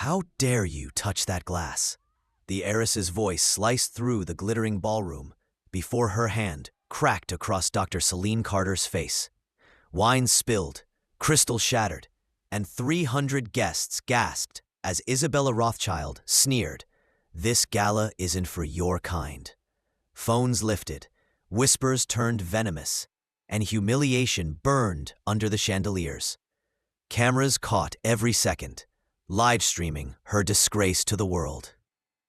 How dare you touch that glass? The heiress's voice sliced through the glittering ballroom before her hand cracked across Dr. Selene Carter's face. Wine spilled, crystal shattered, and 300 guests gasped as Isabella Rothschild sneered, "This gala isn't for your kind." Phones lifted, whispers turned venomous, and humiliation burned under the chandeliers. Cameras caught every second, live streaming her disgrace to the world.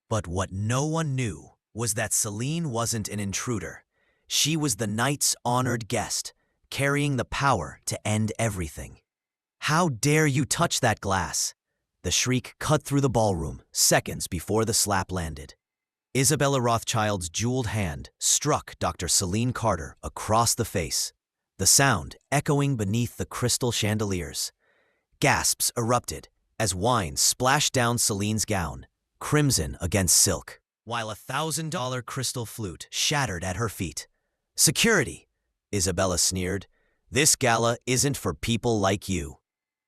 But what no one knew was that Selene wasn't an intruder. She was the night's honored guest, carrying the power to end everything. "How dare you touch that glass?" The shriek cut through the ballroom seconds before the slap landed. Isabella Rothschild's jeweled hand struck Dr. Selene Carter across the face, the sound echoing beneath the crystal chandeliers. Gasps erupted as wine splashed down Selene's gown, crimson against silk, while a $1,000 crystal flute shattered at her feet. "Security," Isabella sneered. "This gala isn't for people like you."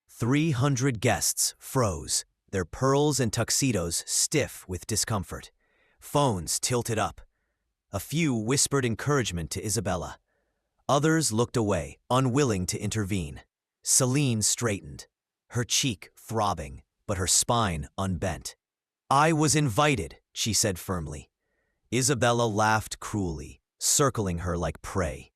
300 guests froze, their pearls and tuxedos stiff with discomfort. Phones tilted up. A few whispered encouragement to Isabella. Others looked away, unwilling to intervene. Selene straightened, her cheek throbbing, but her spine unbent. "I was invited," she said firmly. Isabella laughed cruelly, circling her like prey.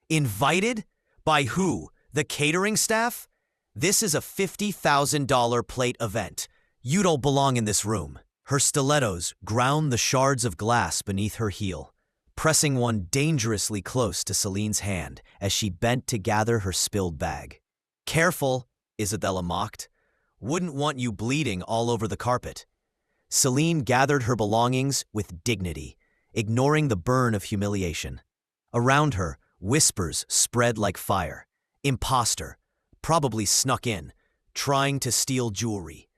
"Invited? By who? The catering staff? This is a $50,000 plate event. You don't belong in this room." Her stilettos ground the shards of glass beneath her heel, pressing one dangerously close to Selene's hand as she bent to gather her spilled bag. "Careful," Isabella mocked. "Wouldn't want you bleeding all over the carpet." Selene gathered her belongings with dignity, ignoring the burn of humiliation. Around her, whispers spread like fire. "Imposter. Probably snuck in, trying to steal jewelry."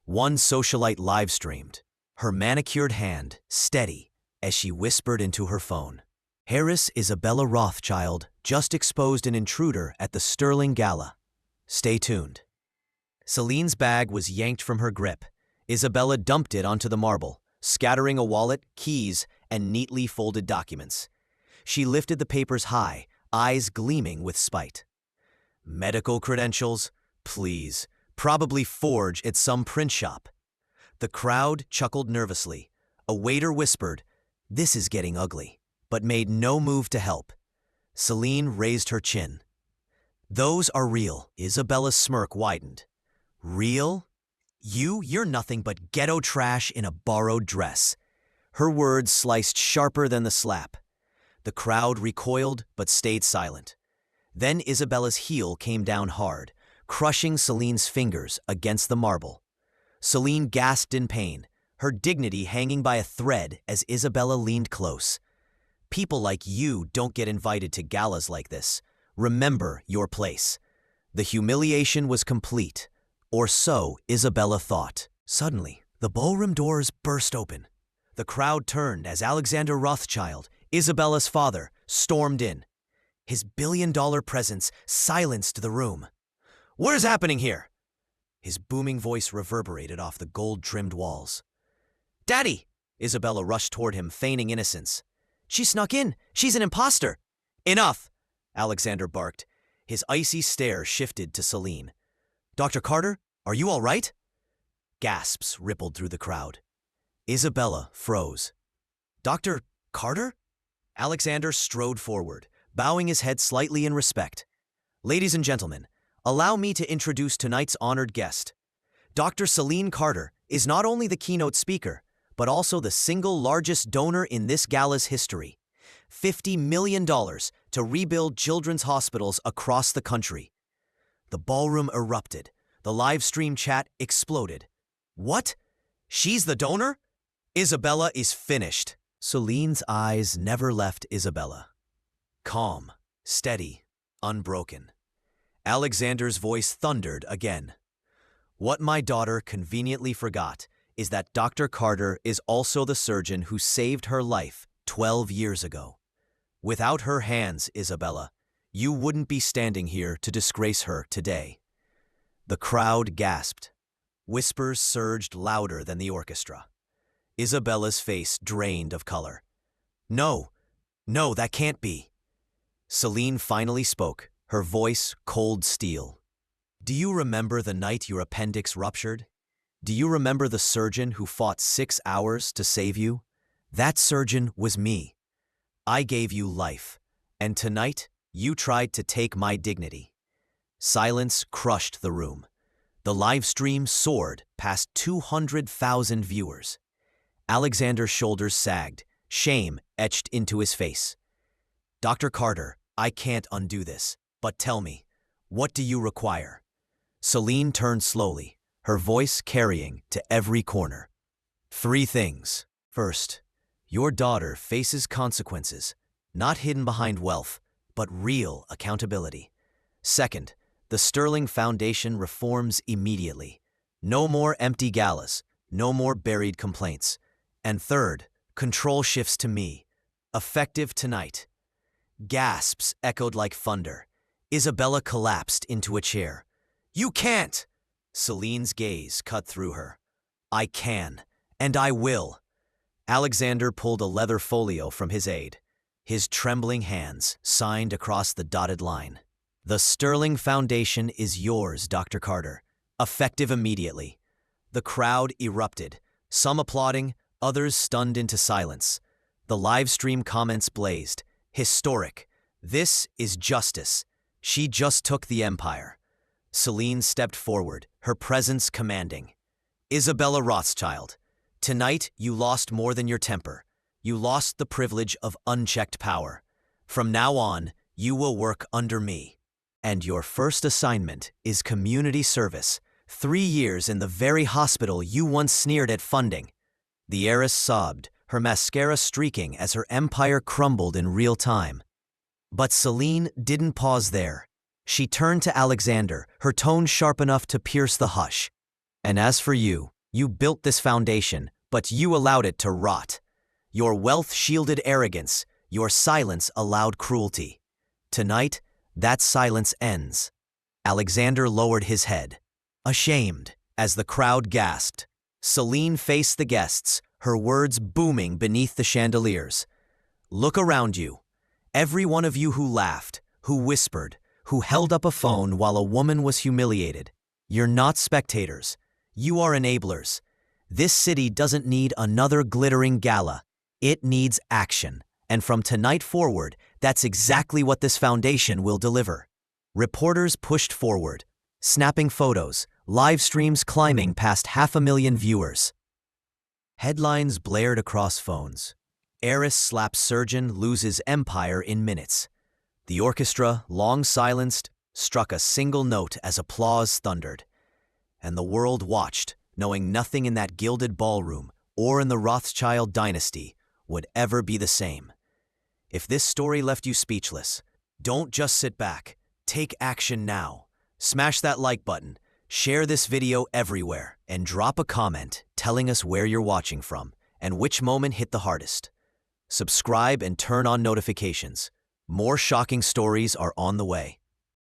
One socialite live-streamed, her manicured hand steady as she whispered into her phone. "Heiress Isabella Rothschild just exposed an intruder at the Sterling Gala. Stay tuned." Selene's bag was yanked from her grip. Isabella dumped it onto the marble, scattering a wallet, keys, and neatly folded documents. She lifted the papers high, eyes gleaming with spite. "Medical credentials? Please. Probably forged at some print shop." The crowd chuckled nervously. A waiter whispered, "This is getting ugly," but made no move to help. Selene raised her chin. "Those are real." Isabella's smirk widened. "Real? You're nothing but ghetto trash in a borrowed dress." Her words sliced sharper than the slap. The crowd recoiled but stayed silent. Then Isabella's heel came down hard, crushing Selene's fingers against the marble. Selene gasped in pain, her dignity hanging by a thread as Isabella leaned close. "People like you don't get invited to galas like this. Remember your place." The humiliation was complete, or so Isabella thought. Suddenly, the ballroom doors burst open. The crowd turned as Alexander Rothschild, Isabella's father, stormed in. His billion-dollar presence silenced the room. "What is happening here?" His booming voice reverberated off the gold-trimmed walls. "Daddy!" Isabella rushed toward him, feigning innocence. "She snuck in. She's an imposter." "Enough!" Alexander barked. His icy stare shifted to Selene. "Dr. Carter, are you all right?" Gasps rippled through the crowd. Isabella froze. "Dr. Carter?" Alexander strode forward, bowing his head slightly in respect. "Ladies and gentlemen, allow me to introduce tonight's honored guest. Dr. Selene Carter is not only the keynote speaker, but also the single largest donor in this gala's history. $50 million to rebuild children's hospitals across the country." The ballroom erupted. The live stream chat exploded. "What? She's the donor? Isabella is finished." Selene's eyes never left Isabella. Calm, steady, unbroken. Alexander's voice thundered again. "What my daughter conveniently forgot is that Dr. Carter is also the surgeon who saved her life 12 years ago. Without her hands, Isabella, you wouldn't be standing here to disgrace her today." The crowd gasped. Whispers surged louder than the orchestra. Isabella's face drained of color. No, no, that can't be. Selene finally spoke, her voice cold steel. Do you remember the night your appendix ruptured? Do you remember the surgeon who fought 6 hours to save you? That surgeon was me. I gave you life, and tonight you tried to take my dignity. Silence crushed the room. The live stream soared past 200,000 viewers. Alexander's shoulders sagged, shame etched into his face. Dr. Carter, I can't undo this, but tell me, what do you require? Selene turned slowly, her voice carrying to every corner. 3 things. First, your daughter faces consequences, not hidden behind wealth, but real accountability. Second, the Sterling Foundation reforms immediately. No more empty galas, no more buried complaints. And third, control shifts to me. Effective tonight. Gasps echoed like thunder. Isabella collapsed into a chair. You can't! Selene's gaze cut through her. I can, and I will. Alexander pulled a leather folio from his aide. His trembling hands signed across the dotted line. The Sterling Foundation is yours, Dr. Carter. Effective immediately. The crowd erupted, some applauding, others stunned into silence. The live stream comments blazed. Historic. This is justice. She just took the empire. Selene stepped forward, her presence commanding. Isabella Rothschild, tonight you lost more than your temper. You lost the privilege of unchecked power. From now on, you will work under me. And your first assignment is community service. 3 years in the very hospital you once sneered at funding. The heiress sobbed, her mascara streaking as her empire crumbled in real time. But Selene didn't pause there. She turned to Alexander, her tone sharp enough to pierce the hush. And as for you, you built this foundation, but you allowed it to rot. Your wealth shielded arrogance, your silence allowed cruelty. Tonight, that silence ends. Alexander lowered his head, ashamed, as the crowd gasped. Selene faced the guests, her words booming beneath the chandeliers. Look around you. Every one of you who laughed, who whispered, who held up a phone while a woman was humiliated. You're not spectators. You are enablers. This city doesn't need another glittering gala. It needs action. And from tonight forward, that's exactly what this foundation will deliver. Reporters pushed forward, snapping photos, live streams climbing past 500,000 viewers. Headlines blared across phones. Heiress slaps surgeon loses empire in minutes. The orchestra, long silenced, struck a single note as applause thundered. And the world watched, knowing nothing in that gilded ballroom or in the Rothschild dynasty would ever be the same. If this story left you speechless, don't just sit back. Take action now. Smash that like button, share this video everywhere, and drop a comment telling us where you're watching from and which moment hit the hardest. Subscribe and turn on notifications. More shocking stories are on the way.